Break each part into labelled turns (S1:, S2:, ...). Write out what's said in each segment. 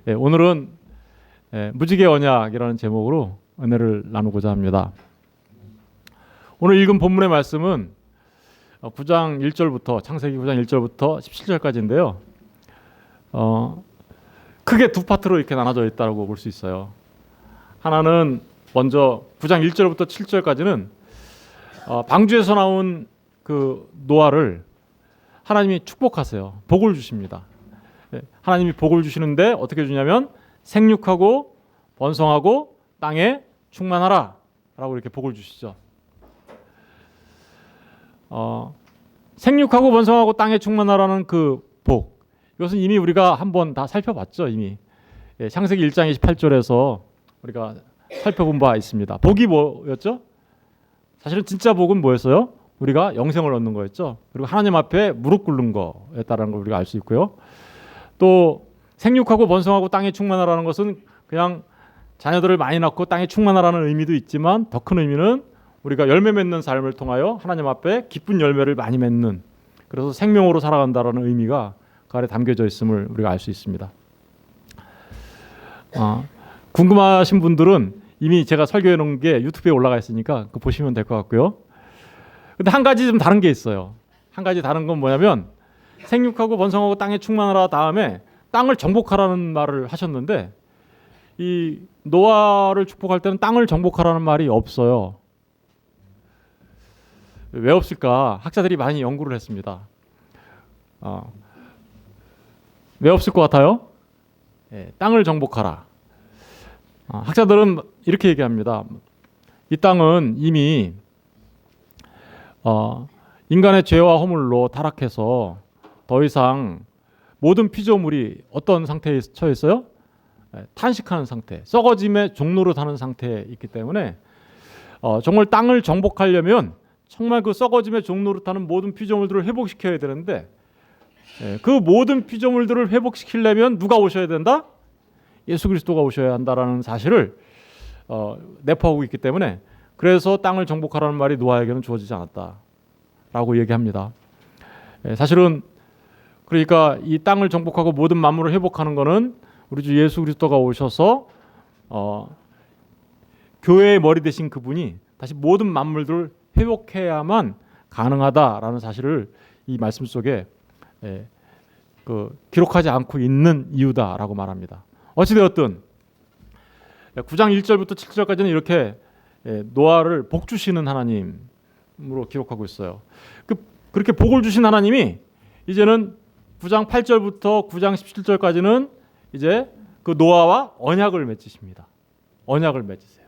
S1: 오늘은 무지개 언약이라는 제목으로 은혜를 나누고자 합니다. 오늘 읽은 본문의 말씀은 9장 1절부터 창세기 9장 1절부터 17절까지인데요. 크게 두 파트로 이렇게 나눠져 있다고 볼 수 있어요. 하나는 먼저 9장 1절부터 7절까지는 방주에서 나온 그 노아를 하나님이 축복하세요. 복을 주십니다. 하나님이 복을 주시는데 어떻게 주냐면 생육하고 번성하고 땅에 충만하라 라고 이렇게 복을 주시죠. 생육하고 번성하고 땅에 충만하라는 그 복, 이것은 이미 우리가 한번 다 살펴봤죠. 이미 창세기 1장 28절에서 우리가 살펴본 바 있습니다. 복이 뭐였죠? 사실은 진짜 복은 뭐였어요? 우리가 영생을 얻는 거였죠. 그리고 하나님 앞에 무릎 꿇는 거였다는 걸 우리가 알 수 있고요. 또 생육하고 번성하고 땅에 충만하라는 것은 그냥 자녀들을 많이 낳고 땅에 충만하라는 의미도 있지만 더 큰 의미는 우리가 열매 맺는 삶을 통하여 하나님 앞에 기쁜 열매를 많이 맺는, 그래서 생명으로 살아간다라는 의미가 그 안에 담겨져 있음을 우리가 알 수 있습니다. 궁금하신 분들은 이미 제가 설교해 놓은 게 유튜브에 올라가 있으니까 그거 보시면 될 것 같고요. 근데 한 가지 좀 다른 게 있어요. 한 가지 다른 건 뭐냐면 생육하고 번성하고 땅에 충만하라 다음에 땅을 정복하라는 말을 하셨는데, 이 노아를 축복할 때는 땅을 정복하라는 말이 없어요. 왜 없을까? 학자들이 많이 연구를 했습니다. 왜 없을 것 같아요? 땅을 정복하라. 학자들은 이렇게 얘기합니다. 이 땅은 이미 인간의 죄와 허물로 타락해서 더 이상 모든 피조물이 어떤 상태에 처해 있어요? 탄식하는 상태, 썩어짐의 종로로 타는 상태에 있기 때문에 정말 땅을 정복하려면 정말 그 썩어짐의 종로로 타는 모든 피조물들을 회복시켜야 되는데, 그 모든 피조물들을 회복시키려면 누가 오셔야 된다? 예수 그리스도가 오셔야 한다라는 사실을 내포하고 있기 때문에, 그래서 땅을 정복하라는 말이 노아에게는 주어지지 않았다라고 얘기합니다. 사실은 그러니까 이 땅을 정복하고 모든 만물을 회복하는 것은 우리 주 예수 그리스도가 오셔서 교회의 머리 되신 그분이 다시 모든 만물들을 회복해야만 가능하다라는 사실을 이 말씀 속에 기록하지 않고 있는 이유다라고 말합니다. 어찌되었든 9장 1절부터 7절까지는 이렇게 노아를 복 주시는 하나님으로 기록하고 있어요. 그렇게 복을 주신 하나님이 이제는 9장 8절부터 9장 17절까지는 이제 그 노아와 언약을 맺으십니다. 언약을 맺으세요.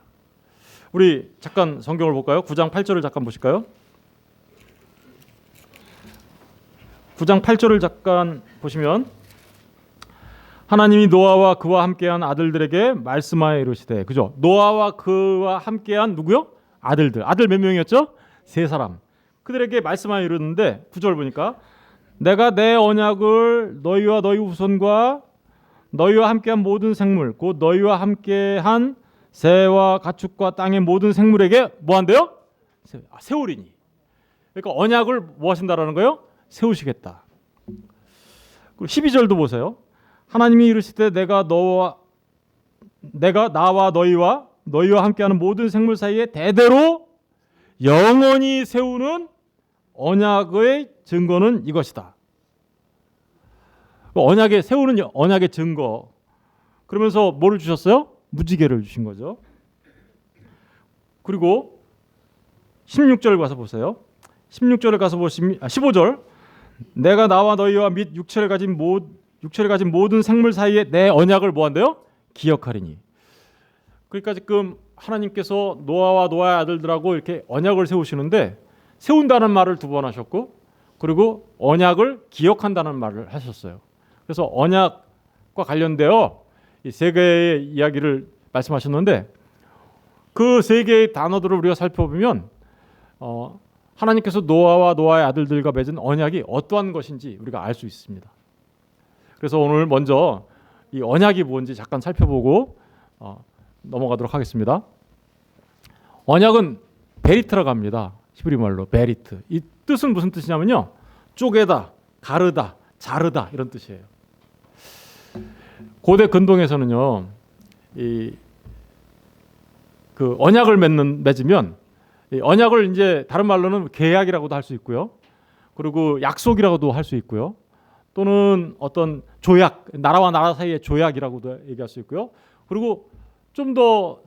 S1: 우리 잠깐 성경을 볼까요? 9장 8절을 잠깐 보실까요? 9장 8절을 잠깐 보시면, 하나님이 노아와 그와 함께한 아들들에게 말씀하여 이르시되, 그죠? 노아와 그와 함께한 누구요? 아들들. 아들 몇 명이었죠? 3사람. 그들에게 말씀하여 이르는데 9절 보니까, 내가 내 언약을 너희와 너희 후손과 너희와 함께한 모든 생물, 곧 너희와 함께한 새와 가축과 땅의 모든 생물에게 뭐 한대요? 세우리니. 그러니까 언약을 뭐 하신다라는 거예요? 세우시겠다. 그리고 12절도 보세요. 하나님이 이르시되 내가 나와 너희와 함께하는 모든 생물 사이에 대대로 영원히 세우는 언약의 증거는 이것이다. 언약에 세우는 언약의 증거. 그러면서 뭐를 주셨어요? 무지개를 주신 거죠. 그리고 16절 가서 보세요. 16절에 가서 보시면 15절. 내가 나와 너희와 및 육체를 가진 모든 생물 사이에 내 언약을 뭐 한대요? 기억하리니. 그러니까 지금 하나님께서 노아와 노아의 아들들하고 이렇게 언약을 세우시는데, 세운다는 말을 2번 하셨고, 그리고 언약을 기억한다는 말을 하셨어요. 그래서 언약과 관련되어 이 3개의 이야기를 말씀하셨는데, 그 3개의 단어들을 우리가 살펴보면 하나님께서 노아와 노아의 아들들과 맺은 언약이 어떠한 것인지 우리가 알 수 있습니다. 그래서 오늘 먼저 이 언약이 뭔지 잠깐 살펴보고 넘어가도록 하겠습니다. 언약은 베리트라고 합니다. 히브리 말로 베리트. 이 뜻은 무슨 뜻이냐면요, 쪼개다, 가르다, 자르다 이런 뜻이에요. 고대 근동에서는요, 그 언약을 맺으면 이 언약을 이제 다른 말로는 계약이라고도 할 수 있고요. 그리고 약속이라고도 할 수 있고요. 또는 어떤 조약, 나라와 나라 사이의 조약이라고도 얘기할 수 있고요. 그리고 좀 더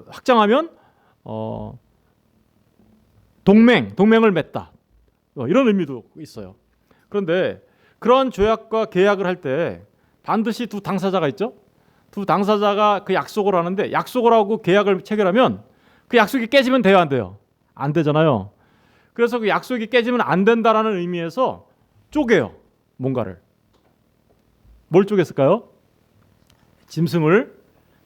S1: 확장하면 동맹을 맺다, 이런 의미도 있어요. 그런데 그런 조약과 계약을 할 때 반드시 두 당사자가 있죠. 두 당사자가 그 약속을 하는데, 약속을 하고 계약을 체결하면 그 약속이 깨지면 돼요, 안 돼요? 안 되잖아요. 그래서 그 약속이 깨지면 안 된다라는 의미에서 쪼개요, 뭔가를. 뭘 쪼갰을까요? 짐승을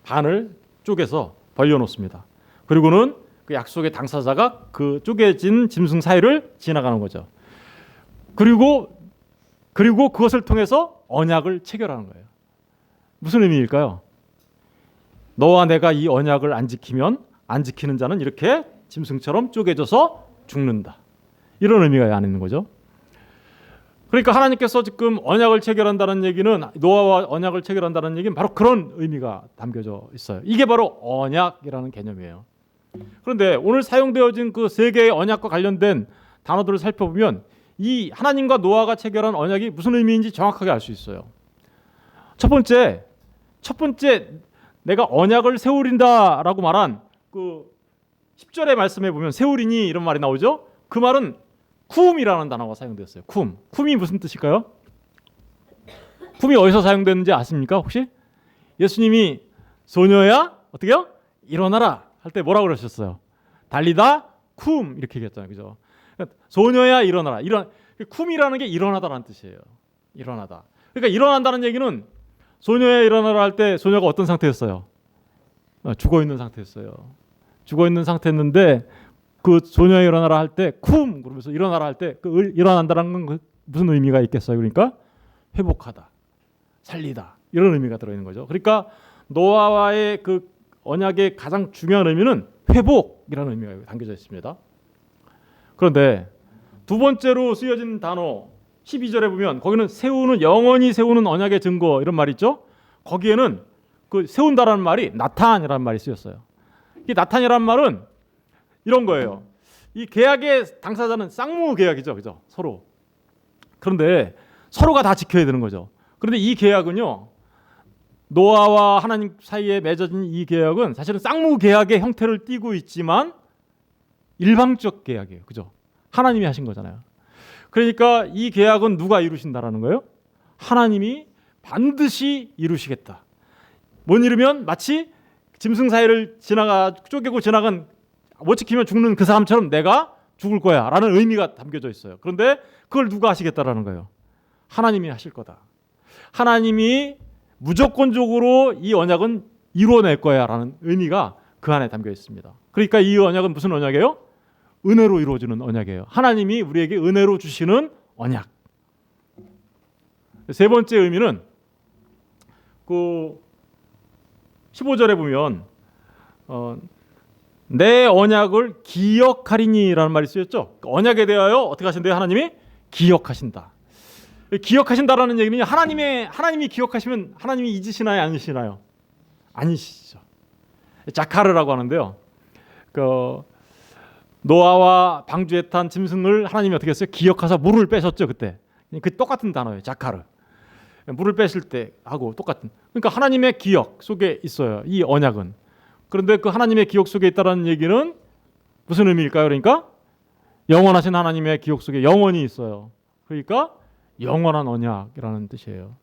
S1: 반을 쪼개서 벌려놓습니다. 그리고는 그 약속의 당사자가 그 쪼개진 짐승 사이를 지나가는 거죠. 그리고 그것을 통해서 언약을 체결하는 거예요. 무슨 의미일까요? 너와 내가 이 언약을 안 지키면 안 지키는 자는 이렇게 짐승처럼 쪼개져서 죽는다. 이런 의미가 안에 있는 거죠. 그러니까 하나님께서 지금 언약을 체결한다는 얘기는, 노아와 언약을 체결한다는 얘기는 바로 그런 의미가 담겨져 있어요. 이게 바로 언약이라는 개념이에요. 그런데 오늘 사용되어진 그 세 개의 언약과 관련된 단어들을 살펴보면 이 하나님과 노아가 체결한 언약이 무슨 의미인지 정확하게 알 수 있어요. 첫 번째 내가 언약을 세우린다라고 말한 그 10절의 말씀에 보면 세우리니 이런 말이 나오죠. 그 말은 쿰이라는 단어가 사용되었어요. 쿰이 무슨 뜻일까요? 쿰이 어디서 사용되는지 아십니까 혹시? 예수님이 소녀야 어떻게요? 일어나라 할 때 뭐라고 그러셨어요? 달리다 쿰 이렇게 얘기했잖아요. 그죠? 소녀야 일어나라. 쿰이라는 게 일어나다라는 뜻이에요. 일어나다. 그러니까 일어난다는 얘기는 소녀야 일어나라 할 때 소녀가 어떤 상태였어요? 죽어 있는 상태였어요. 죽어 있는 상태였는데 그 소녀야 일어나라 할 때 쿰 그러면서 일어나라 할 때 그 일어난다는 건 무슨 의미가 있겠어요? 그러니까 회복하다, 살리다 이런 의미가 들어 있는 거죠. 그러니까 노아와의 그 언약의 가장 중요한 의미는 회복이라는 의미가 담겨져 있습니다. 그런데 두 번째로 쓰여진 단어 12절에 보면 거기는 세우는, 영원히 세우는 언약의 증거 이런 말이 있죠. 거기에는 그 세운다라는 말이 나탄이라는 말이 쓰였어요. 이 나탄이라는 말은 이런 거예요. 이 계약의 당사자는 쌍무 계약이죠, 그죠? 서로. 그런데 서로가 다 지켜야 되는 거죠. 그런데 이 계약은요, 노아와 하나님 사이에 맺어진 이 계약은 사실은 쌍무 계약의 형태를 띠고 있지만 일방적 계약이에요, 그죠? 하나님이 하신 거잖아요. 그러니까 이 계약은 누가 이루신다라는 거예요? 하나님이 반드시 이루시겠다. 못 이루면 마치 짐승 사이를 쪼개고 지나간, 못 지키면 죽는 그 사람처럼 내가 죽을 거야 라는 의미가 담겨져 있어요. 그런데 그걸 누가 하시겠다라는 거예요? 하나님이 하실 거다. 하나님이 무조건적으로 이 언약은 이루어낼 거야 라는 의미가 그 안에 담겨 있습니다. 그러니까 이 언약은 무슨 언약이에요? 은혜로 이루어지는 언약이에요. 하나님이 우리에게 은혜로 주시는 언약. 세 번째 의미는 그 15절에 보면 내 언약을 기억하리니라는 말이 쓰였죠. 언약에 대하여 어떻게 하신대요? 하나님이 기억하신다. 기억하신다라는 얘기는 하나님이 기억하시면 하나님이 잊으시나요? 안 잊으시나요? 아니시죠. 자카르라고 하는데요. 그 노아와 방주에 탄 짐승을 하나님이 어떻게 했어요? 기억하사 물을 빼셨죠, 그때. 그 똑같은 단어예요, 자카르. 물을 빼실 때 하고 똑같은. 그러니까 하나님의 기억 속에 있어요, 이 언약은. 그런데 그 하나님의 기억 속에 있다는 얘기는 무슨 의미일까요? 그러니까 영원하신 하나님의 기억 속에 영원히 있어요. 그러니까 영원한 언약이라는 뜻이에요.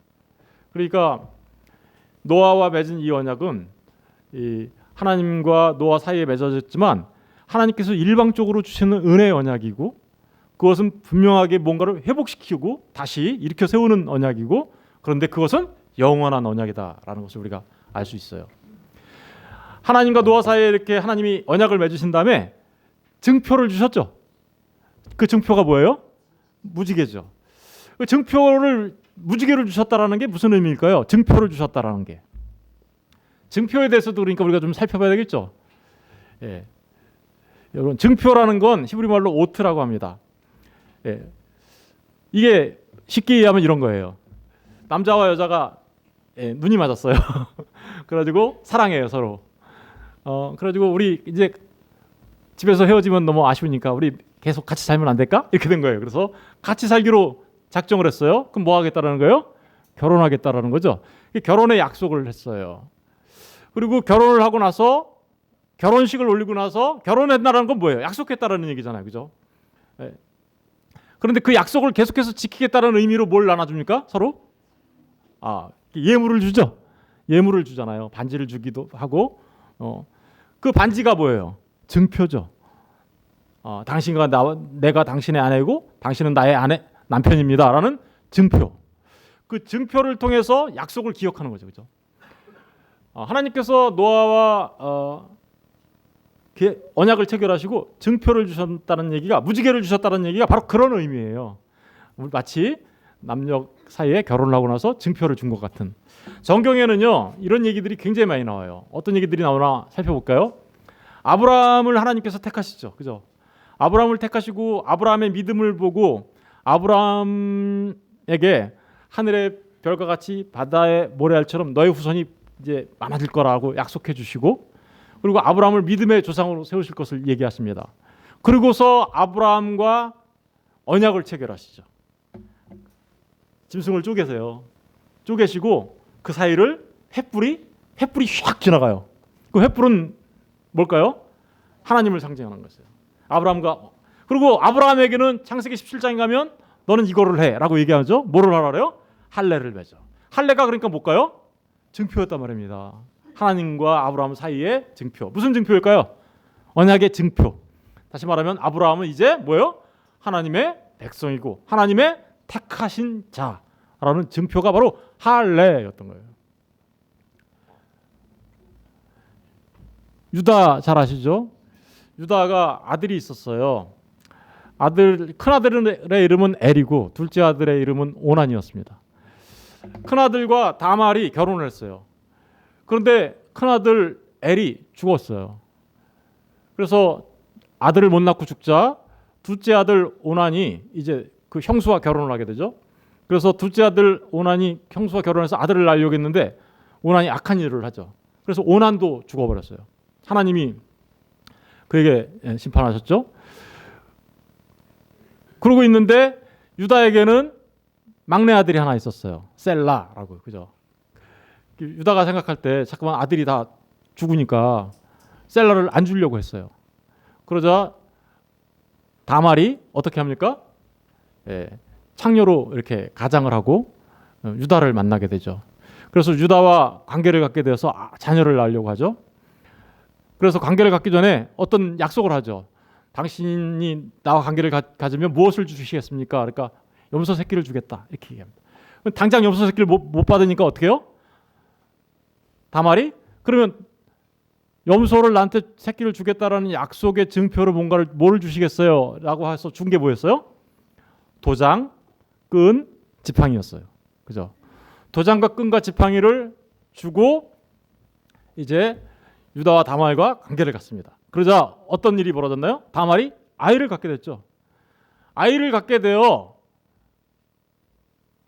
S1: 그러니까 노아와 맺은 이 언약은 이 하나님과 노아 사이에 맺어졌지만 하나님께서 일방적으로 주시는 은혜의 언약이고, 그것은 분명하게 뭔가를 회복시키고 다시 일으켜 세우는 언약이고, 그런데 그것은 영원한 언약이다라는 것을 우리가 알 수 있어요. 하나님과 노아 사이에 이렇게 하나님이 언약을 맺으신 다음에 증표를 주셨죠. 그 증표가 뭐예요? 무지개죠. 그 무지개를 주셨다라는 게 무슨 의미일까요? 증표를 주셨다라는 게. 증표에 대해서도 그러니까 우리가 좀 살펴봐야 되겠죠. 예. 여러분, 증표라는 건 히브리 말로 오트라고 합니다. 예. 이게 쉽게 이해하면 이런 거예요. 남자와 여자가 눈이 맞았어요. 그래가지고 사랑해요 서로. 그래가지고 우리 이제 집에서 헤어지면 너무 아쉬우니까 우리 계속 같이 살면 안 될까? 이렇게 된 거예요. 그래서 같이 살기로 작정을 했어요. 그럼 뭐 하겠다라는 거예요? 결혼하겠다라는 거죠. 결혼의 약속을 했어요. 그리고 결혼을 하고 나서 결혼식을 올리고 나서 결혼했다라는 건 뭐예요? 약속했다라는 얘기잖아요. 그죠? 예. 그런데 그 약속을 계속해서 지키겠다는 의미로 뭘 나눠줍니까? 서로? 예물을 주죠. 예물을 주잖아요. 반지를 주기도 하고. 그 반지가 뭐예요? 증표죠. 당신과 내가 당신의 아내이고 당신은 나의 남편입니다라는 증표. 그 증표를 통해서 약속을 기억하는 거죠. 그죠? 하나님께서 노아와 언약을 체결하시고 증표를 주셨다는 얘기가, 무지개를 주셨다는 얘기가 바로 그런 의미예요. 마치 남녀 사이에 결혼을 하고 나서 증표를 준 것 같은. 성경에는요 이런 얘기들이 굉장히 많이 나와요. 어떤 얘기들이 나오나 살펴볼까요? 아브라함을 하나님께서 택하시죠. 그죠? 아브라함을 택하시고 아브라함의 믿음을 보고 아브라함에게 하늘의 별과 같이 바다의 모래알처럼 너의 후손이 이제 많아질 거라고 약속해 주시고, 그리고 아브라함을 믿음의 조상으로 세우실 것을 얘기하십니다. 그리고서 아브라함과 언약을 체결하시죠. 짐승을 쪼개세요. 쪼개시고 그 사이를 횃불이 휙 지나가요. 그 횃불은 뭘까요? 하나님을 상징하는 것이에요. 그리고 아브라함에게는 창세기 17장에 가면 너는 이거를 해라고 얘기하죠. 뭐를 하라래요? 할례를 맺어. 할례가 그러니까 뭘까요? 증표였단 말입니다. 하나님과 아브라함 사이의 증표. 무슨 증표일까요? 언약의 증표. 다시 말하면 아브라함은 이제 뭐예요? 하나님의 백성이고 하나님의 택하신 자라는 증표가 바로 할례였던 거예요. 유다 잘 아시죠? 유다가 아들이 있었어요. 큰 아들의 이름은 엘이고 둘째 아들의 이름은 오난이었습니다. 큰 아들과 다말이 결혼을 했어요. 그런데 큰 아들 엘이 죽었어요. 그래서 아들을 못 낳고 죽자 둘째 아들 오난이 이제 그 형수와 결혼을 하게 되죠. 그래서 둘째 아들 오난이 형수와 결혼해서 아들을 낳으려고 했는데 오난이 악한 일을 하죠. 그래서 오난도 죽어버렸어요. 하나님이 그에게 심판하셨죠. 그러고 있는데 유다에게는 막내 아들이 하나 있었어요. 셀라라고. 그죠? 유다가 생각할 때 잠깐만 아들이 다 죽으니까 셀라를 안 주려고 했어요. 그러자 다말이 어떻게 합니까? 창녀로 이렇게 가장을 하고 유다를 만나게 되죠. 그래서 유다와 관계를 갖게 되어서 자녀를 낳으려고 하죠. 그래서 관계를 갖기 전에 어떤 약속을 하죠. 당신이 나와 관계를 가지면 무엇을 주시겠습니까? 그러니까 염소 새끼를 주겠다 이렇게 얘기합니다. 당장 염소 새끼를 못 받으니까 어떻게 해요? 다말이 그러면 염소를 나한테 새끼를 주겠다라는 약속의 증표로 뭘 주시겠어요? 라고 해서 준 게 뭐였어요? 도장, 끈, 지팡이였어요. 그죠? 도장과 끈과 지팡이를 주고 이제 유다와 다말과 관계를 갖습니다. 그러자 어떤 일이 벌어졌나요? 다말이 아이를 갖게 됐죠. 아이를 갖게 되어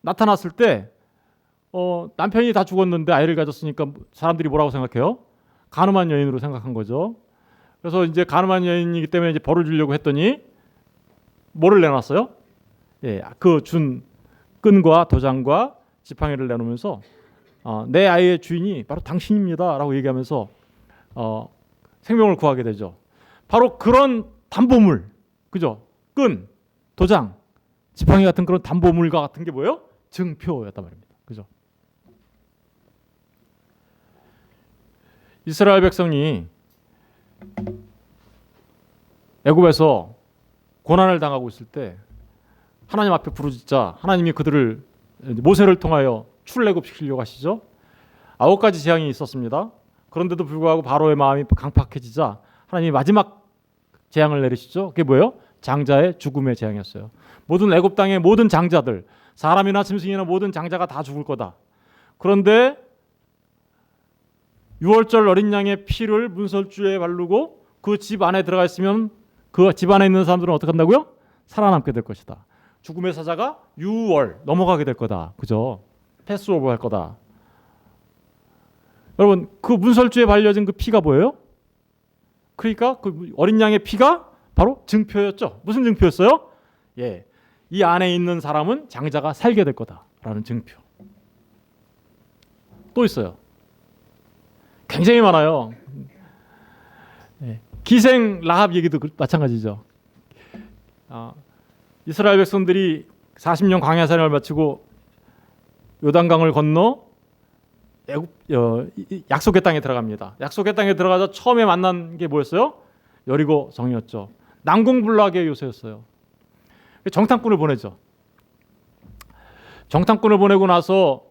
S1: 나타났을 때 남편이 다 죽었는데 아이를 가졌으니까 사람들이 뭐라고 생각해요? 간음한 여인으로 생각한 거죠. 그래서 이제 간음한 여인이기 때문에 이제 벌을 주려고 했더니 뭐를 내놨어요? 그 준 끈과 도장과 지팡이를 내놓으면서 내 아이의 주인이 바로 당신입니다라고 얘기하면서 생명을 구하게 되죠. 바로 그런 담보물, 그죠? 끈, 도장, 지팡이 같은 그런 담보물과 같은 게 뭐예요? 증표였단 말입니다. 그죠? 이스라엘 백성이 애굽에서 고난을 당하고 있을 때 하나님 앞에 부르짖자 하나님이 그들을 모세를 통하여 출애굽시키려고 하시죠. 9가지 재앙이 있었습니다. 그런데도 불구하고 바로의 마음이 강팍해지자 하나님이 마지막 재앙을 내리시죠. 그게 뭐예요? 장자의 죽음의 재앙이었어요. 모든 애굽 땅의 모든 장자들, 사람이나 짐승이나 모든 장자가 다 죽을 거다. 그런데 6월절 어린 양의 피를 문설주에 바르고 그 집 안에 들어가 있으면 그 집 안에 있는 사람들은 어떻게 한다고요? 살아남게 될 것이다. 죽음의 사자가 6월 넘어가게 될 거다. 그죠? 패스오버 할 거다. 여러분, 그 문설주에 발려진 그 피가 뭐예요? 그러니까 그 어린 양의 피가 바로 증표였죠. 무슨 증표였어요? 예, 이 안에 있는 사람은 장자가 살게 될 거다라는 증표. 또 있어요. 굉장히 많아요. 예, 기생 라합 얘기도 마찬가지죠. 이스라엘 백성들이 40년 광야 생활을 마치고 요단강을 건너 약속의 땅에 들어갑니다. 약속의 땅에 들어가서 처음에 만난 게 뭐였어요? 여리고 성이었죠. 난공불락의 요새였어요. 정탐꾼을 보내죠. 정탐꾼을 보내고 나서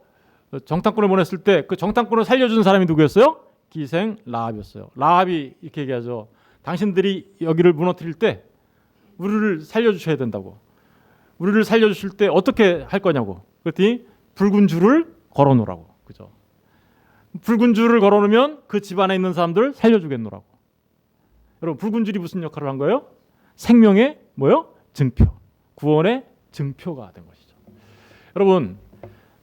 S1: 정탐꾼을 보냈을 때 그 정탐꾼을 살려준 사람이 누구였어요? 기생 라합이었어요. 라합이 이렇게 얘기하죠. 당신들이 여기를 무너뜨릴 때 우리를 살려주셔야 된다고. 우리를 살려주실 때 어떻게 할 거냐고. 그랬더니 붉은 줄을 걸어놓으라고. 그죠? 붉은 줄을 걸어놓으면 그 집안에 있는 사람들 살려주겠노라고. 여러분, 붉은 줄이 무슨 역할을 한 거예요? 생명의 뭐요? 증표. 구원의 증표가 된 것이죠. 여러분,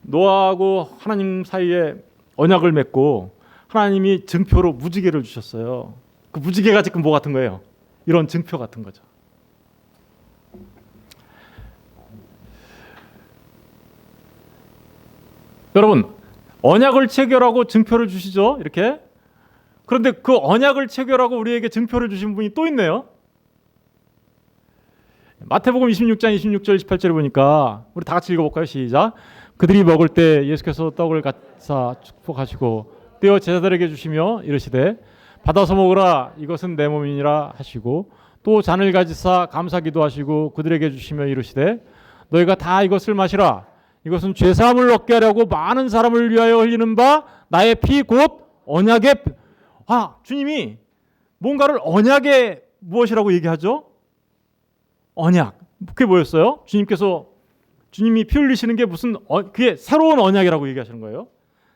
S1: 노아하고 하나님 사이에 언약을 맺고 하나님이 증표로 무지개를 주셨어요. 그 무지개가 지금 뭐 같은 거예요? 이런 증표 같은 거죠. 여러분, 언약을 체결하고 증표를 주시죠. 이렇게. 그런데 그 언약을 체결하고 우리에게 증표를 주신 분이 또 있네요. 마태복음 26장 26절 28절에 보니까 우리 다 같이 읽어볼까요? 시작. 그들이 먹을 때 예수께서 떡을 갖사 축복하시고 떼어 제자들에게 주시며 이르시되 받아서 먹으라 이것은 내 몸이니라 하시고 또 잔을 가지사 감사기도 하시고 그들에게 주시며 이르시되 너희가 다 이것을 마시라 이것은 죄사함을 얻게 하려고 많은 사람을 위하여 흘리는 바 나의 피 곧 언약의 주님이 뭔가를 언약의 무엇이라고 얘기하죠? 언약. 그게 뭐였어요? 주님이 피 흘리시는 게 무슨 그게 새로운 언약이라고 얘기하시는 거예요.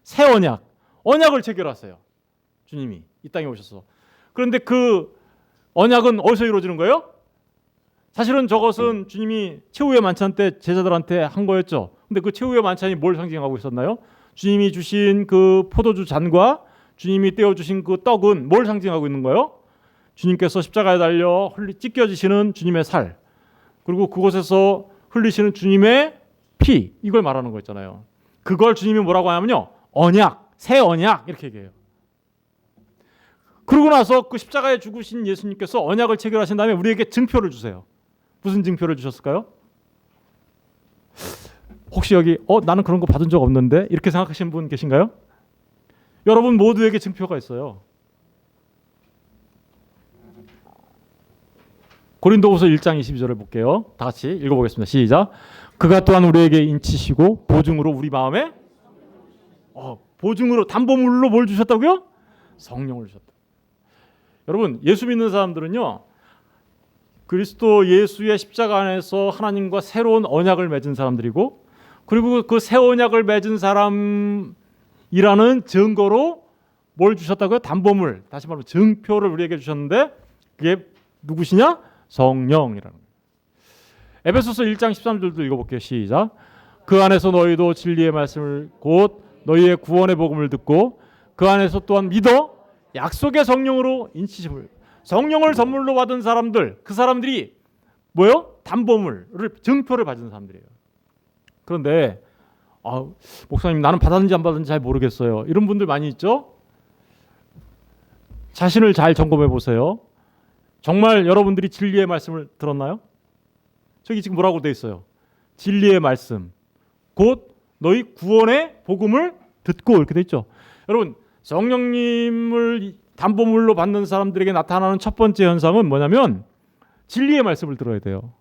S1: 새 언약. 언약을 체결하세요. 주님이 이 땅에 오셔서. 그런데 그 언약은 어디서 이루어지는 거예요? 사실은 저것은 주님이 최후의 만찬 때 제자들한테 한 거였죠. 근데 그 최후의 만찬이 뭘 상징하고 있었나요? 주님이 주신 그 포도주 잔과 주님이 떼어주신 그 떡은 뭘 상징하고 있는 거예요? 주님께서 십자가에 달려 찢겨지시는 주님의 살, 그리고 그곳에서 흘리시는 주님의 피, 이걸 말하는 거였잖아요. 그걸 주님이 뭐라고 하냐면요, 언약, 새 언약 이렇게 얘기해요. 그러고 나서 그 십자가에 죽으신 예수님께서 언약을 체결하신 다음에 우리에게 증표를 주세요. 무슨 증표를 주셨을까요? 혹시 여기 나는 그런 거 받은 적 없는데 이렇게 생각하시는 분 계신가요? 여러분 모두에게 증표가 있어요. 고린도후서 1장 22절을 볼게요. 다 같이 읽어보겠습니다. 시작. 그가 또한 우리에게 인치시고 보증으로 우리 마음에 보증으로 담보물로 뭘 주셨다고요? 성령을 주셨다. 여러분, 예수 믿는 사람들은요, 그리스도 예수의 십자가 안에서 하나님과 새로운 언약을 맺은 사람들이고, 그리고 그 새 언약을 맺은 사람이라는 증거로 뭘 주셨다고요? 담보물, 다시 말하면 증표를 우리에게 주셨는데 그게 누구시냐? 성령이라는 거예요. 에베소서 1장 13절도 읽어볼게요. 시작. 그 안에서 너희도 진리의 말씀을 곧 너희의 구원의 복음을 듣고 그 안에서 또한 믿어 약속의 성령으로 인치심을, 성령을 선물로 받은 사람들, 그 사람들이 뭐요? 담보물을, 증표를 받은 사람들이에요. 그런데 목사님, 나는 받았는지 안 받았는지 잘 모르겠어요. 이런 분들 많이 있죠? 자신을 잘 점검해 보세요. 정말 여러분들이 진리의 말씀을 들었나요? 저기 지금 뭐라고 돼 있어요? 진리의 말씀 곧 너희 구원의 복음을 듣고, 이렇게 돼 있죠. 여러분, 성령님을 담보물로 받는 사람들에게 나타나는 첫 번째 현상은 뭐냐면 진리의 말씀을 들어야 돼요.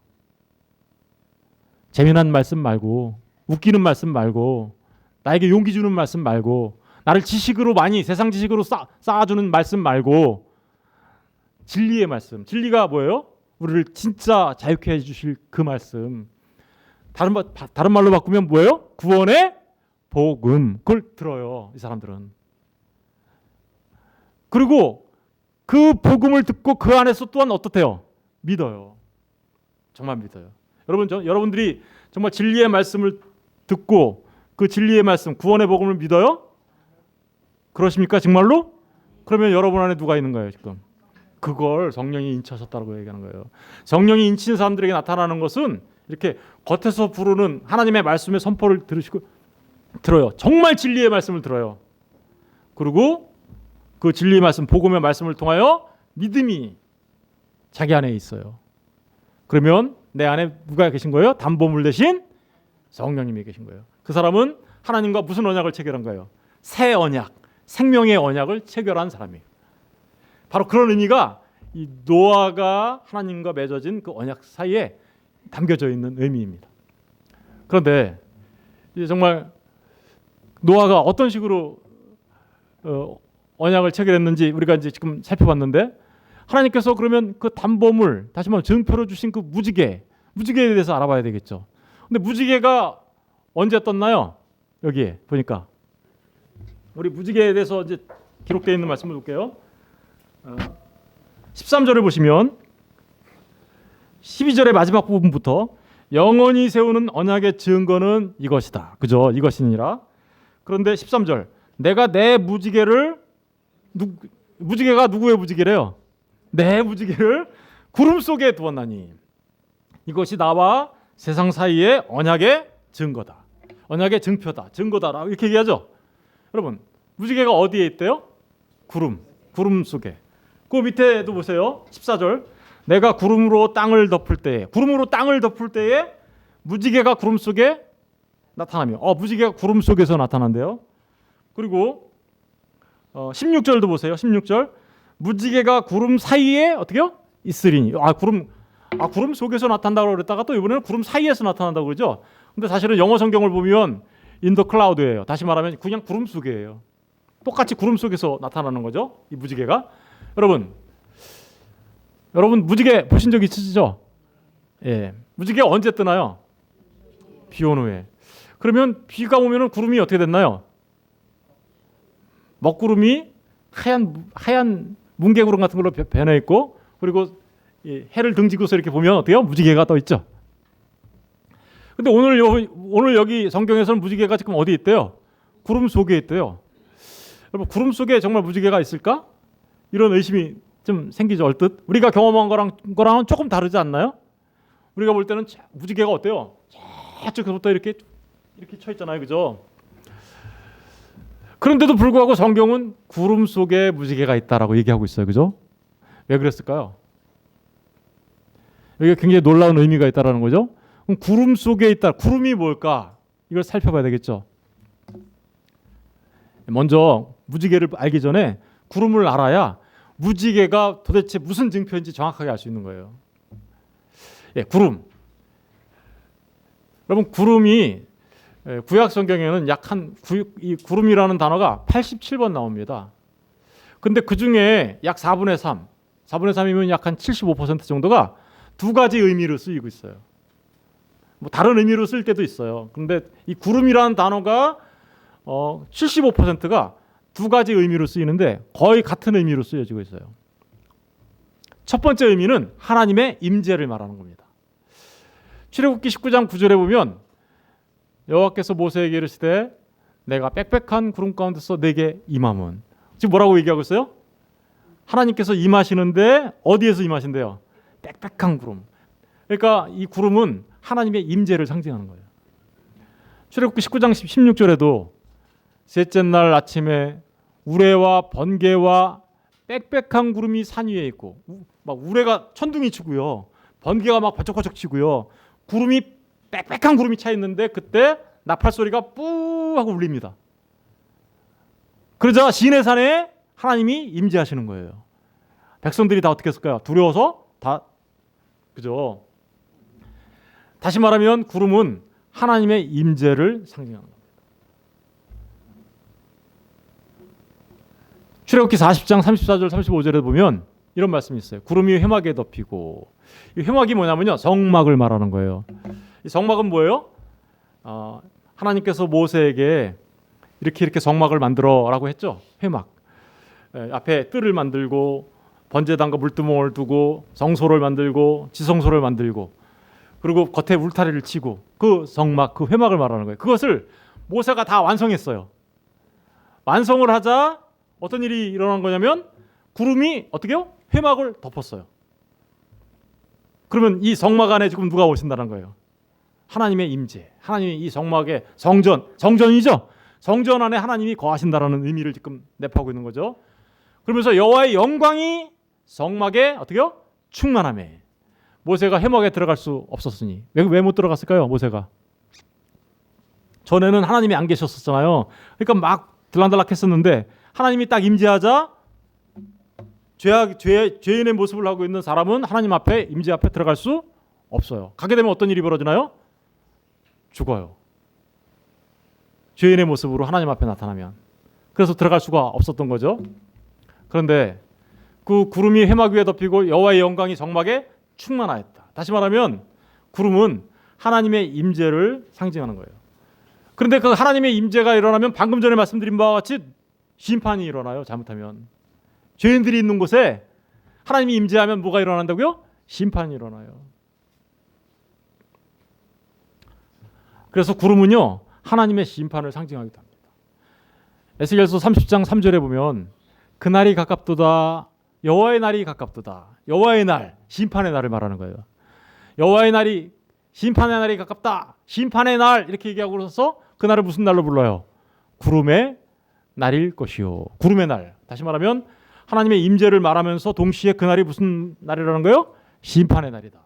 S1: 재미난 말씀 말고, 웃기는 말씀 말고, 나에게 용기 주는 말씀 말고, 나를 지식으로 많이 세상 지식으로 쌓아주는 말씀 말고, 진리의 말씀. 진리가 뭐예요? 우리를 진짜 자유케 해주실 그 말씀. 다른 말로 바꾸면 뭐예요? 구원의 복음. 그걸 들어요, 이 사람들은. 그리고 그 복음을 듣고 그 안에서 또한 어떻대요? 믿어요. 정말 믿어요. 여러분들이 정말 진리의 말씀을 듣고 그 진리의 말씀, 구원의 복음을 믿어요? 그러십니까? 정말로? 그러면 여러분 안에 누가 있는 거예요 지금? 그걸 성령이 인치하셨다고 얘기하는 거예요. 성령이 인치는 사람들에게 나타나는 것은 이렇게 겉에서 부르는 하나님의 말씀의 선포를 들어요. 정말 진리의 말씀을 들어요. 그리고 그 진리의 말씀, 복음의 말씀을 통하여 믿음이 자기 안에 있어요. 그러면 내 안에 누가 계신 거예요? 담보물 대신 성령님이 계신 거예요. 그 사람은 하나님과 무슨 언약을 체결한 거예요? 새 언약, 생명의 언약을 체결한 사람이에요. 바로 그런 의미가 이 노아가 하나님과 맺어진 그 언약 사이에 담겨져 있는 의미입니다. 그런데 이제 정말 노아가 어떤 식으로 언약을 체결했는지 우리가 이제 지금 살펴봤는데, 하나님께서 그러면 그 담보물, 다시 말해 증표로 주신 그 무지개에 대해서 알아봐야 되겠죠. 근데 무지개가 언제 떴나요? 여기에 보니까 우리 무지개에 대해서 이제 기록되어 있는 말씀을 볼게요. 13절을 보시면 12절의 마지막 부분부터 영원히 세우는 언약의 증거는 이것이다. 그죠? 이것이니라. 그런데 13절, 내가 내 무지개를, 무지개가 누구의 무지개래요? 내 무지개를 구름 속에 두었나니 이것이 나와 세상 사이의 언약의 증거다. 언약의 증표다. 증거다라고 이렇게 얘기하죠. 여러분, 무지개가 어디에 있대요? 구름 속에. 그 밑에도 보세요. 14절, 내가 구름으로 땅을 덮을 때에 무지개가 구름 속에 나타나며, 무지개가 구름 속에서 나타난대요. 그리고 16절도 보세요. 16절, 무지개가 구름 사이에 어떻게요? 있으리니. 구름 속에서 나타난다고 그랬다가 또 이번에는 구름 사이에서 나타난다고 그러죠. 근데 사실은 영어 성경을 보면 in the cloud예요. 다시 말하면 그냥 구름 속이에요. 똑같이 구름 속에서 나타나는 거죠. 이 무지개가. 여러분 무지개 보신 적 있으시죠? 예. 무지개 언제 뜨나요? 비 온 후에. 그러면 비가 오면은 구름이 어떻게 됐나요? 먹구름이 하얀 뭉게구름 같은 걸로 변해 있고, 그리고 해를 등지고서 이렇게 보면 어때요? 무지개가 떠 있죠. 근데 오늘 여기 성경에서는 무지개가 지금 어디 있대요? 구름 속에 있대요. 여러분, 구름 속에 정말 무지개가 있을까? 이런 의심이 좀 생기죠. 얼뜻 우리가 경험한 거랑은 조금 다르지 않나요? 우리가 볼 때는 무지개가 어때요? 저쪽부터 이렇게 쳐 있잖아요, 그죠? 그런데도 불구하고 성경은 구름 속에 무지개가 있다라고 얘기하고 있어요, 그죠? 왜 그랬을까요? 여기가 굉장히 놀라운 의미가 있다라는 거죠. 그럼 구름 속에 있다. 구름이 뭘까? 이걸 살펴봐야 되겠죠. 먼저 무지개를 알기 전에 구름을 알아야 무지개가 도대체 무슨 증표인지 정확하게 알 수 있는 거예요. 예, 구름. 여러분, 구름이 구약 성경에는 이 구름이라는 단어가 87번 나옵니다. 근데 그 중에 약 4분의 3이면 약 한 75% 정도가 두 가지 의미로 쓰이고 있어요. 뭐 다른 의미로 쓸 때도 있어요. 그런데 이 구름이라는 단어가 75%가 두 가지 의미로 쓰이는데 거의 같은 의미로 쓰여지고 있어요. 첫 번째 의미는 하나님의 임재를 말하는 겁니다. 출애굽기 19장 9절에 보면 여호와께서 모세에게 이르시되 내가 빽빽한 구름 가운데서 내게 임함은, 지금 뭐라고 얘기하고 있어요? 하나님께서 임하시는데 어디에서 임하신대요? 빽빽한 구름. 그러니까 이 구름은 하나님의 임재를 상징하는 거예요. 출애굽기 19장 16절에도 셋째 날 아침에 우레와 번개와 빽빽한 구름이 산 위에 있고, 막 우레가 천둥이 치고요, 번개가 막 바짝바짝 치고요, 구름이 빽빽한 구름이 차 있는데 그때 나팔 소리가 뿌 하고 울립니다. 그러자 시내산에 하나님이 임재하시는 거예요. 백성들이 다 어떻게 했을까요? 두려워서 다, 그죠? 다시 말하면 구름은 하나님의 임재를 상징하는 겁니다. 출애굽기 40장 34절 35절에 보면 이런 말씀이 있어요. 구름이 회막에 덮이고, 이 회막이 뭐냐면요, 성막을 말하는 거예요. 이 성막은 뭐예요? 하나님께서 모세에게 이렇게 성막을 만들어라고 했죠. 회막. 앞에 뜰을 만들고 번제단과 물두멍을 두고 성소를 만들고 지성소를 만들고, 그리고 겉에 울타리를 치고, 그 성막, 그 회막을 말하는 거예요. 그것을 모세가 다 완성했어요. 완성을 하자 어떤 일이 일어난 거냐면 구름이 어떻게요? 회막을 덮었어요. 그러면 이 성막 안에 지금 누가 오신다는 거예요? 하나님의 임재, 하나님이 이 성막의 정전이죠. 성전 안에 하나님이 거하신다라는 의미를 지금 내포하고 있는 거죠. 그러면서 여호와의 영광이 성막에 어떻게요? 충만하매. 모세가 회막에 들어갈 수 없었으니 왜 못 들어갔을까요? 모세가 전에는 하나님이 안 계셨었잖아요. 그러니까 막 들락달락했었는데 하나님이 딱 임재하자 죄인의 모습을 하고 있는 사람은 하나님 앞에 임재 앞에 들어갈 수 없어요. 가게 되면 어떤 일이 벌어지나요? 죽어요. 죄인의 모습으로 하나님 앞에 나타나면. 그래서 들어갈 수가 없었던 거죠. 그런데 그 구름이 회막 위에 덮이고 여호와의 영광이 성막에 충만하였다. 다시 말하면 구름은 하나님의 임재를 상징하는 거예요. 그런데 그 하나님의 임재가 일어나면 방금 전에 말씀드린 바와 같이 심판이 일어나요. 잘못하면. 죄인들이 있는 곳에 하나님이 임재하면 뭐가 일어난다고요? 심판이 일어나요. 그래서 구름은요, 하나님의 심판을 상징하기도 합니다. 에스겔서 30장 3절에 보면 그날이 가깝도다, 여호와의 날이 가깝도다. 여호와의 날, 심판의 날을 말하는 거예요. 여호와의 날이, 심판의 날이 가깝다. 심판의 날 이렇게 얘기하고 그래서 그날을 무슨 날로 불러요? 구름의 날일 것이요. 구름의 날. 다시 말하면 하나님의 임재를 말하면서 동시에 그날이 무슨 날이라는 거예요? 심판의 날이다.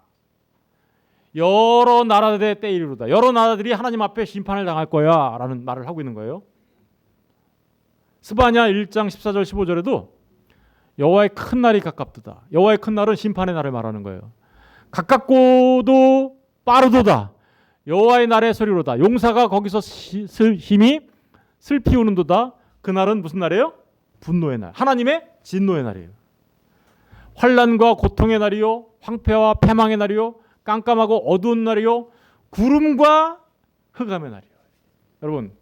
S1: 여러 나라들의 때 이르다. 여러 나라들이 하나님 앞에 심판을 당할 거야 라는 말을 하고 있는 거예요. 스바냐 1장 14절 15절에도 여호와의 큰 날이 가깝도다. 여호와의 큰 날은 심판의 날을 말하는 거예요. 가깝고도 빠르도다. 여호와의 날의 소리로다. 용사가 거기서 힘이 슬피 우는도다. 그날은 무슨 날이에요? 분노의 날. 하나님의 진노의 날이에요. 환난과 고통의 날이요, 황폐와 패망의 날이요, 깜깜하고 어두운 날이요, 구름과 흑암의 날이요. 여러분,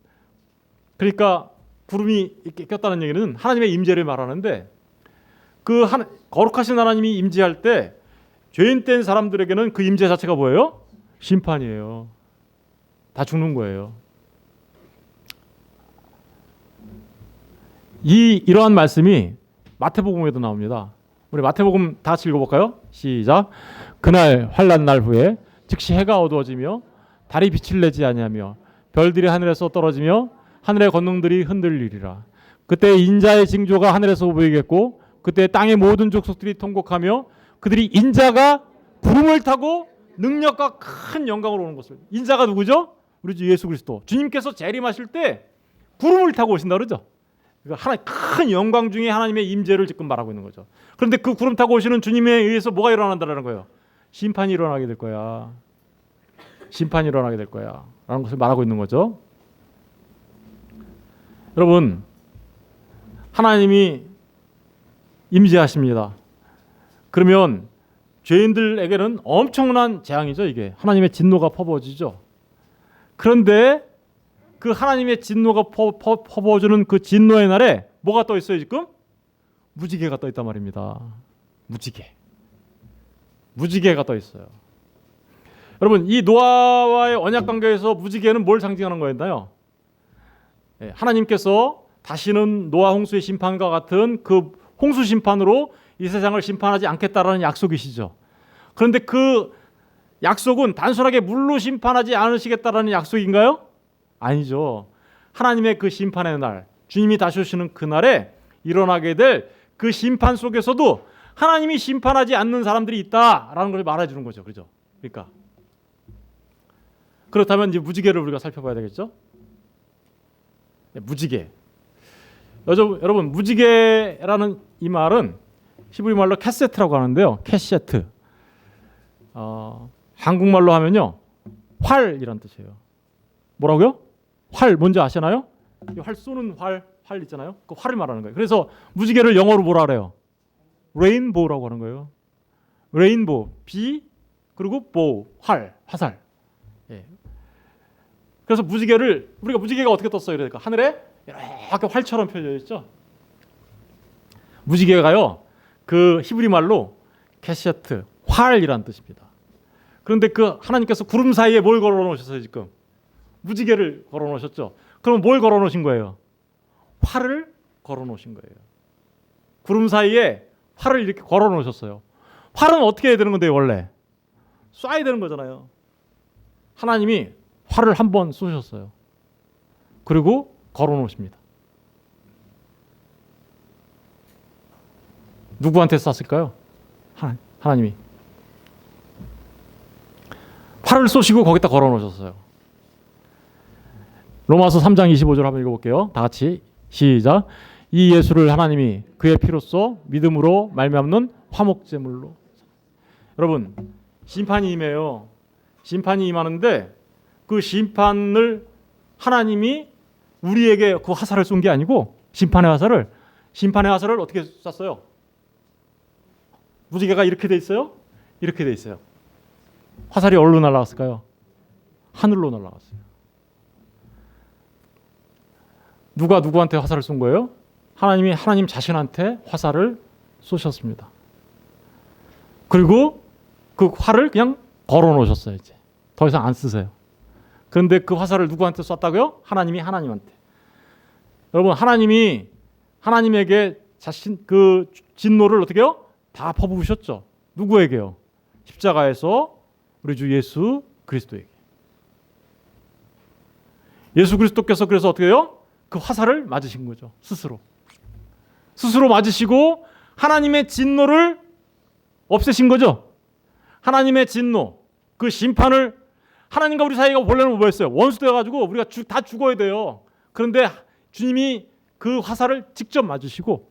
S1: 그러니까 구름이 이렇게 꼈다는 얘기는 하나님의 임재를 말하는데 그 거룩하신 하나님이 임재할 때 죄인된 사람들에게는 그 임재 자체가 뭐예요? 심판이에요. 다 죽는 거예요. 이러한 말씀이 마태복음에도 나옵니다. 우리 마태복음 다 같이 읽어볼까요? 시작. 그날 환난 날 후에 즉시 해가 어두워지며 달이 빛을 내지 아니하며 별들이 하늘에서 떨어지며 하늘의 권능들이 흔들리리라. 그때 인자의 징조가 하늘에서 보이겠고 그때 땅의 모든 족속들이 통곡하며 그들이 인자가 구름을 타고 능력과 큰 영광으로 오는 것을. 인자가 누구죠? 우리 주 예수 그리스도. 주님께서 재림하실 때 구름을 타고 오신다 그러죠. 하나님 큰 영광 중에 하나님의 임재를 지금 말하고 있는 거죠. 그런데 그 구름 타고 오시는 주님에 의해서 뭐가 일어난다는 거예요? 심판이 일어나게 될 거야. 심판이 일어나게 될 거야. 라는 것을 말하고 있는 거죠. 여러분, 하나님이 임재하십니다. 그러면 죄인들에게는 엄청난 재앙이죠. 이게 하나님의 진노가 퍼부어지죠. 그런데 그 하나님의 진노가 퍼부어주는 그 진노의 날에 뭐가 떠 있어요 지금? 무지개가 떠 있단 말입니다. 무지개가 떠 있어요. 여러분, 이 노아와의 언약 관계에서 무지개는 뭘 상징하는 거였나요? 하나님께서 다시는 노아 홍수의 심판과 같은 그 홍수 심판으로 이 세상을 심판하지 않겠다라는 약속이시죠. 그런데 그 약속은 단순하게 물로 심판하지 않으시겠다라는 약속인가요? 아니죠. 하나님의 그 심판의 날, 주님이 다시 오시는 그날에 일어나게 될 그 심판 속에서도 하나님이 심판하지 않는 사람들이 있다라는 걸 말해주는 거죠. 그렇죠? 그러니까 그렇다면 이제 무지개를 우리가 살펴봐야 되겠죠? 무지개. 여러분, 무지개라는 이 말은 히브리 말로 캐세트라고 하는데요. 캐세트. 한국말로 하면요, 활이란 뜻이에요. 뭐라고요? 활 뭔지 아시나요? 활 쏘는 활 있잖아요. 그 활을 말하는 거예요. 그래서 무지개를 영어로 뭐라 그래요? 레인보우라고 하는 거예요. 레인보우, 비 그리고 보우, 화살. 예. 그래서 우리가 무지개가 어떻게 떴어요? 그러니까 하늘에 이렇게 활처럼 펴져 있죠. 무지개가요, 그 히브리 말로 캐세트, 활이란 뜻입니다. 그런데 그 하나님께서 구름 사이에 뭘 걸어 놓으셨어요 지금? 무지개를 걸어 놓으셨죠. 그럼 뭘 걸어 놓으신 거예요? 활을 걸어 놓으신 거예요. 구름 사이에 활을 이렇게 걸어 놓으셨어요. 활은 어떻게 해야 되는 건데 원래? 쏴야 되는 거잖아요. 하나님이 활을 한 번 쏘셨어요. 그리고 걸어 놓으십니다. 누구한테 쐈을까요? 하나님이. 활을 쏘시고 거기다 걸어 놓으셨어요. 로마서 3장 25절 한번 읽어볼게요. 다 같이 시작. 이 예수를 하나님이 그의 피로써 믿음으로 말미암는 화목제물로. 여러분, 심판이 임해요. 심판이 임하는데 그 심판을 하나님이 우리에게 그 화살을 쏜 게 아니고 심판의 화살을 어떻게 쐈어요? 무지개가 이렇게 돼 있어요? 이렇게 돼 있어요. 화살이 어디로 날아갔을까요? 하늘로 날아갔어요. 누가 누구한테 화살을 쏜 거예요? 하나님이 하나님 자신한테 화살을 쏘셨습니다. 그리고 그 활을 그냥 걸어 놓으셨어요. 이제 더 이상 안 쓰세요. 그런데 그 화살을 누구한테 쐈다고요? 하나님이 하나님한테. 여러분, 하나님이 하나님에게 자신 그 진노를 어떻게 해요? 다 퍼부으셨죠. 누구에게요? 십자가에서 우리 주 예수 그리스도에게. 예수 그리스도께서 그래서 어떻게 해요? 그 화살을 맞으신 거죠. 스스로 맞으시고 하나님의 진노를 없애신 거죠. 하나님의 진노, 그 심판을 하나님과 우리 사이가 원래는 뭐였어요? 원수 되어가지고 우리가 다 죽어야 돼요. 그런데 주님이 그 화살을 직접 맞으시고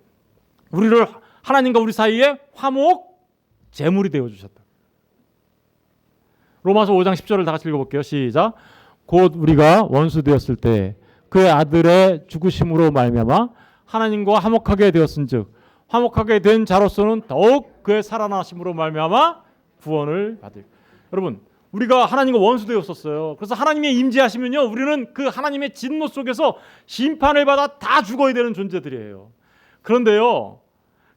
S1: 우리를 하나님과 우리 사이에 화목 제물이 되어 주셨다. 로마서 5장 10절을 다 같이 읽어볼게요. 시작. 곧 우리가 원수 되었을 때 그의 아들의 죽으심으로 말미암아 하나님과 화목하게 되었은즉 화목하게 된 자로서는 더욱 그의 살아나심으로 말미암아 구원을 받을. 여러분, 우리가 하나님과 원수 되었었어요. 그래서 하나님의 임재하시면요, 우리는 그 하나님의 진노 속에서 심판을 받아 다 죽어야 되는 존재들이에요. 그런데요,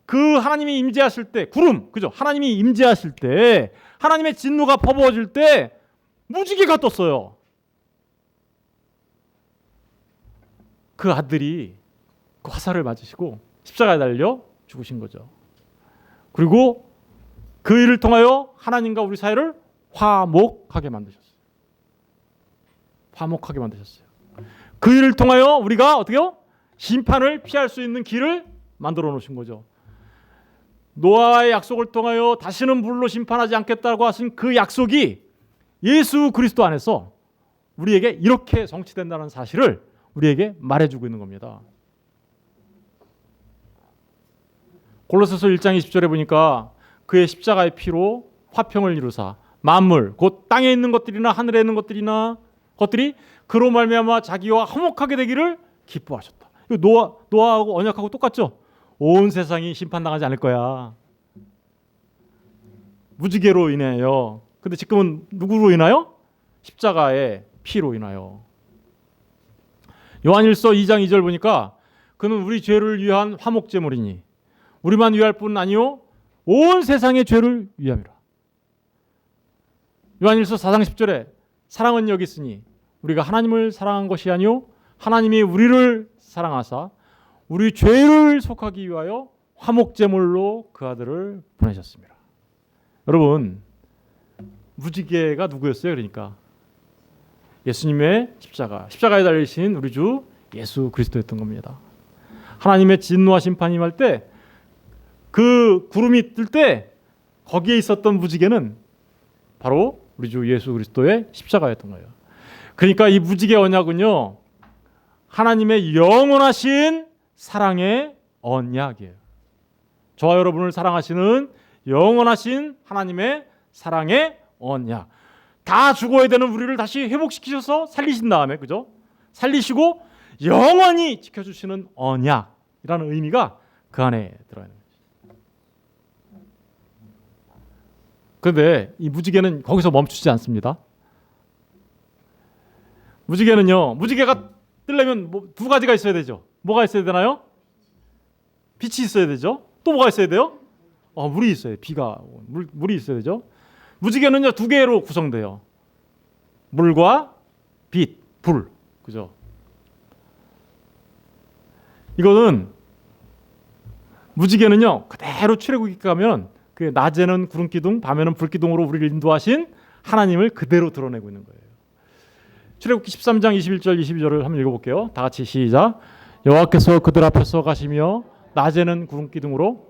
S1: 그 하나님이 임재하실 때, 구름, 그죠? 하나님이 임재하실 때, 하나님의 진노가 퍼부어질 때 무지개가 떴어요. 그 아들이 그 화살을 맞으시고 십자가에 달려 죽으신 거죠. 그리고 그 일을 통하여 하나님과 우리 사이를 화목하게 만드셨어요. 화목하게 만드셨어요. 그 일을 통하여 우리가 어떻게요? 심판을 피할 수 있는 길을 만들어 놓으신 거죠. 노아의 약속을 통하여 다시는 물로 심판하지 않겠다고 하신 그 약속이 예수 그리스도 안에서 우리에게 이렇게 성취된다는 사실을 우리에게 말해주고 있는 겁니다. 골로새서 1장 20절에 보니까 그의 십자가의 피로 화평을 이루사 만물 곧 땅에 있는 것들이나 하늘에 있는 것들이 그로 말미암아 자기와 화목하게 되기를 기뻐하셨다. 이거 노아하고 언약하고 똑같죠? 온 세상이 심판당하지 않을 거야. 무지개로 인해요. 근데 지금은 누구로 인하여? 십자가의 피로 인하여. 요한일서 2장 2절 보니까 그는 우리 죄를 위한 화목제물이니 우리만 위할 뿐 아니요 온 세상의 죄를 위함이라. 요한일서 4장 10절에 사랑은 여기 있으니 우리가 하나님을 사랑한 것이 아니요 하나님이 우리를 사랑하사 우리 죄를 속하기 위하여 화목제물로 그 아들을 보내셨습니다. 여러분, 무지개가 누구였어요? 그러니까 예수님의 십자가에 달리신 우리 주 예수 그리스도였던 겁니다. 하나님의 진노와 심판이 임할 때 그 구름이 뜰 때 거기에 있었던 무지개는 바로 우리 주 예수 그리스도의 십자가였던 거예요. 그러니까 이 무지개 언약은요, 하나님의 영원하신 사랑의 언약이에요. 저와 여러분을 사랑하시는 영원하신 하나님의 사랑의 언약. 다 죽어야 되는 우리를 다시 회복시키셔서 살리신 다음에, 그죠? 살리시고 영원히 지켜주시는 언약이라는 의미가 그 안에 들어있는 거죠. 그런데 이 무지개는 거기서 멈추지 않습니다. 무지개가 뜨려면 두 가지가 있어야 되죠. 뭐가 있어야 되나요? 빛이 있어야 되죠. 또 뭐가 있어야 돼요? 물이 있어야 돼요. 물이 있어야 되죠. 무지개는요, 두 개로 구성돼요. 물과 빛, 불. 그죠? 이거는 무지개는요 그대로 출애굽기 가면 그 낮에는 구름 기둥, 밤에는 불 기둥으로 우리를 인도하신 하나님을 그대로 드러내고 있는 거예요. 출애굽기 13장 21절 22절을 한번 읽어볼게요. 다 같이 시작. 여호와께서 그들 앞에서 가시며 낮에는 구름 기둥으로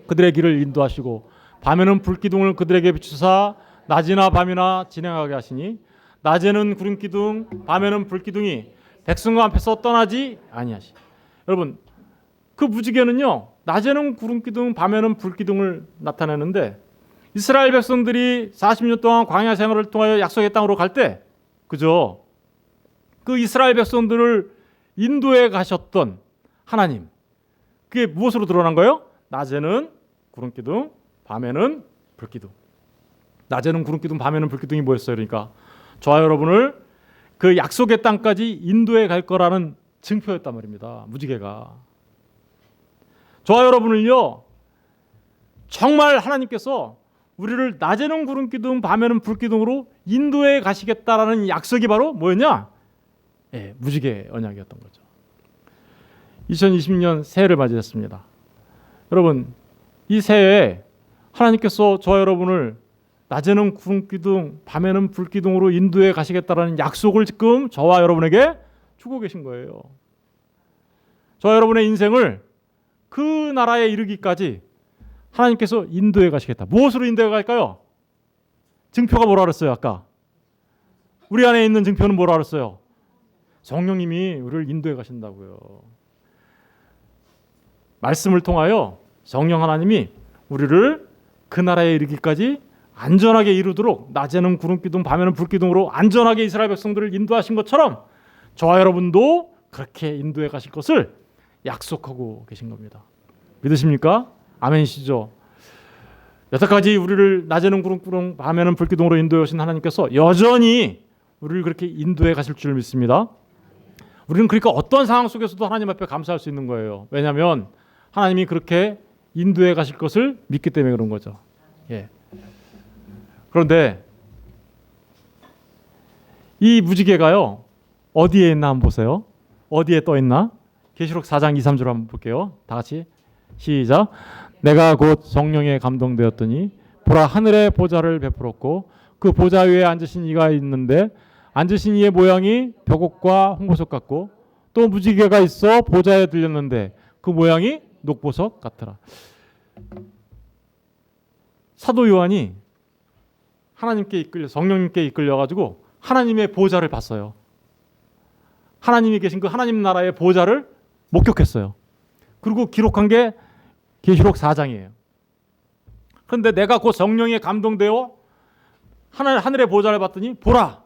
S1: 그들의 길을 인도하시고 밤에는 불 기둥을 그들에게 비추사 낮이나 밤이나 진행하게 하시니 낮에는 구름 기둥, 밤에는 불 기둥이 백성과 앞에서 떠나지 아니하시. 여러분, 그 무지개는요 낮에는 구름 기둥, 밤에는 불 기둥을 나타내는데 이스라엘 백성들이 40년 동안 광야 생활을 통하여 약속의 땅으로 갈 때, 그죠? 그 이스라엘 백성들을 인도해 가셨던 하나님, 그게 무엇으로 드러난 거예요? 낮에는 구름 기둥, 밤에는 불 기둥. 낮에는 구름 기둥, 밤에는 불 기둥이 뭐였어요? 그러니까 저와 여러분을 그 약속의 땅까지 인도해 갈 거라는 증표였단 말입니다. 무지개가. 저와 여러분을요 정말 하나님께서 우리를 낮에는 구름 기둥, 밤에는 불 기둥으로 인도해 가시겠다라는 약속이 바로 뭐였냐? 예, 무지개 언약이었던 거죠. 2020년 새해를 맞이했습니다. 여러분, 이 새해에 하나님께서 저와 여러분을 낮에는 구름 기둥, 밤에는 불 기둥으로 인도해 가시겠다라는 약속을 지금 저와 여러분에게 주고 계신 거예요. 저와 여러분의 인생을 그 나라에 이르기까지 하나님께서 인도해 가시겠다. 무엇으로 인도해 갈까요? 증표가 뭐라 그랬어요? 아까 우리 안에 있는 증표는 뭐라 그랬어요? 성령님이 우리를 인도해 가신다고요. 말씀을 통하여 성령 하나님이 우리를 그 나라에 이르기까지 안전하게 이루도록 낮에는 구름 기둥, 밤에는 불 기둥으로 안전하게 이스라엘 백성들을 인도하신 것처럼 저와 여러분도 그렇게 인도해 가실 것을 약속하고 계신 겁니다. 믿으십니까? 아멘이시죠? 여태까지 우리를 낮에는 구름 기둥, 밤에는 불 기둥으로 인도해 오신 하나님께서 여전히 우리를 그렇게 인도해 가실 줄 믿습니다. 우리는 그러니까 어떤 상황 속에서도 하나님 앞에 감사할 수 있는 거예요. 왜냐하면 하나님이 그렇게 인도해 가실 것을 믿기 때문에 그런 거죠. 예. 그런데 이 무지개가요 어디에 있나 한번 보세요. 어디에 떠 있나? 계시록 4장 2, 3절 한번 볼게요. 다 같이 시작. 내가 곧 성령에 감동되었더니 보라 하늘의 보좌를 베풀었고 그 보좌 위에 앉으신 이가 있는데 앉으신 이의 모양이 벽옥과 홍보석 같고 또 무지개가 있어 보좌에 들렸는데 그 모양이 녹보석 같더라. 사도 요한이 하나님께 이끌려 성령님께 이끌려 가지고 하나님의 보좌를 봤어요. 하나님이 계신 그 하나님 나라의 보좌를 목격했어요. 그리고 기록한 게 계시록 4장이에요. 그런데 내가 곧 성령에 감동되어 하늘의 보좌를 봤더니 보라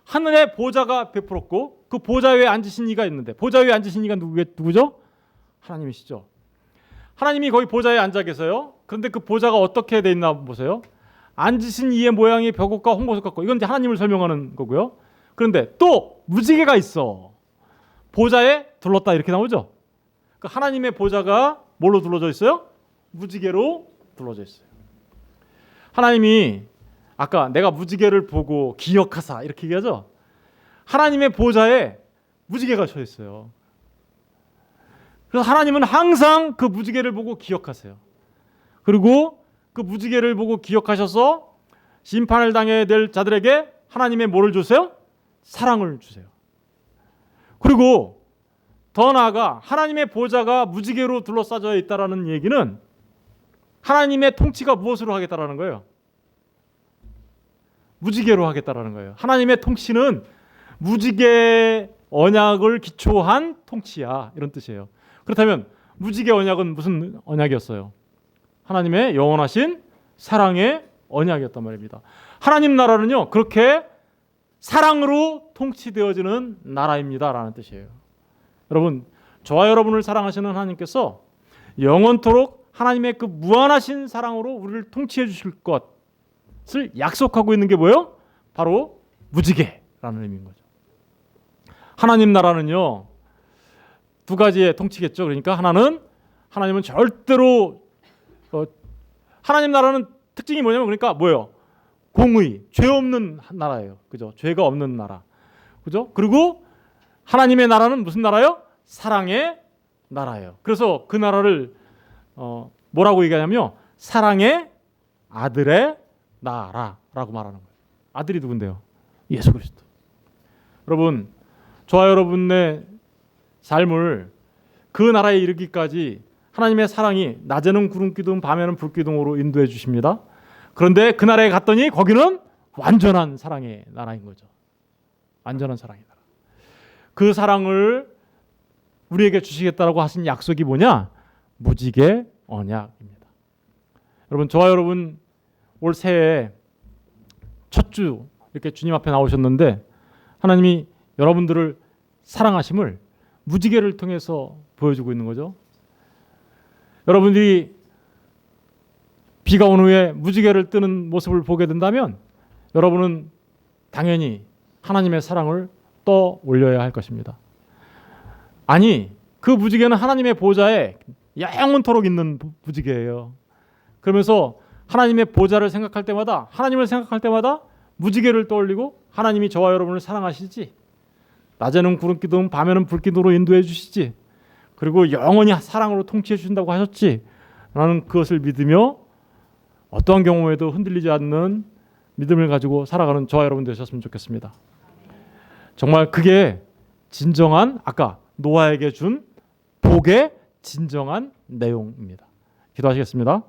S1: 하늘의 보좌가 베풀었고 그 보좌 위에 앉으신 이가 있는데 보좌 위에 앉으신 이가 누구죠? 하나님이시죠. 하나님이 거기 보좌에 앉아 계세요. 그런데 그 보좌가 어떻게 돼 있나 보세요. 앉으신 이의 모양이 벽옥과 홍보석 같고 이건 이제 하나님을 설명하는 거고요. 그런데 또 무지개가 있어. 보좌에 둘렀다 이렇게 나오죠. 그 하나님의 보좌가 뭘로 둘러져 있어요? 무지개로 둘러져 있어요. 하나님이 아까 내가 무지개를 보고 기억하사 이렇게 얘기하죠. 하나님의 보좌에 무지개가 쳐 있어요. 그래서 하나님은 항상 그 무지개를 보고 기억하세요. 그리고 그 무지개를 보고 기억하셔서 심판을 당해야 될 자들에게 하나님의 뭐를 주세요? 사랑을 주세요. 그리고 더 나아가 하나님의 보좌가 무지개로 둘러싸여 있다라는 얘기는 하나님의 통치가 무엇으로 하겠다라는 거예요? 무지개로 하겠다라는 거예요. 하나님의 통치는 무지개 언약을 기초한 통치야 이런 뜻이에요. 그렇다면 무지개 언약은 무슨 언약이었어요? 하나님의 영원하신 사랑의 언약이었단 말입니다. 하나님 나라는요 그렇게 사랑으로 통치되어지는 나라입니다라는 뜻이에요. 여러분, 저와 여러분을 사랑하시는 하나님께서 영원토록 하나님의 그 무한하신 사랑으로 우리를 통치해 주실 것을 약속하고 있는 게 뭐예요? 바로 무지개라는 의미인 거죠. 하나님 나라는요 두 가지의 통치겠죠. 그러니까 하나님은 절대로 하나님 나라는 특징이 뭐냐면 그러니까 뭐예요? 공의, 죄 없는 나라예요. 그죠? 죄가 없는 나라. 그죠? 그리고 하나님의 나라는 무슨 나라요? 사랑의 나라예요. 그래서 그 나라를 뭐라고 얘기하냐면요. 사랑의 아들의 나라라고 말하는 거예요. 아들이 누군데요? 예수 그리스도. 여러분, 저와 여러분의 삶을 그 나라에 이르기까지 하나님의 사랑이 낮에는 구름기둥 밤에는 불기둥으로 인도해 주십니다. 그런데 그 나라에 갔더니 거기는 완전한 사랑의 나라인 거죠. 완전한 사랑의 나라. 그 사랑을 우리에게 주시겠다라고 하신 약속이 뭐냐? 무지개 언약입니다. 여러분, 저와 여러분 올 새해 첫 주 이렇게 주님 앞에 나오셨는데 하나님이 여러분들을 사랑하심을 무지개를 통해서 보여주고 있는 거죠. 여러분들이 비가 온 후에 무지개를 뜨는 모습을 보게 된다면 여러분은 당연히 하나님의 사랑을 떠올려야 할 것입니다. 아니, 그 무지개는 하나님의 보좌에 영원토록 있는 무지개예요. 그러면서 하나님의 보좌를 생각할 때마다, 하나님을 생각할 때마다 무지개를 떠올리고 하나님이 저와 여러분을 사랑하시지, 낮에는 구름기둥 밤에는 불기둥으로 인도해 주시지, 그리고 영원히 사랑으로 통치해 주신다고 하셨지 라는 그것을 믿으며 어떠한 경우에도 흔들리지 않는 믿음을 가지고 살아가는 저와 여러분 되셨으면 좋겠습니다. 정말 그게 진정한, 아까 노아에게 준 복의 진정한 내용입니다. 기도하시겠습니다.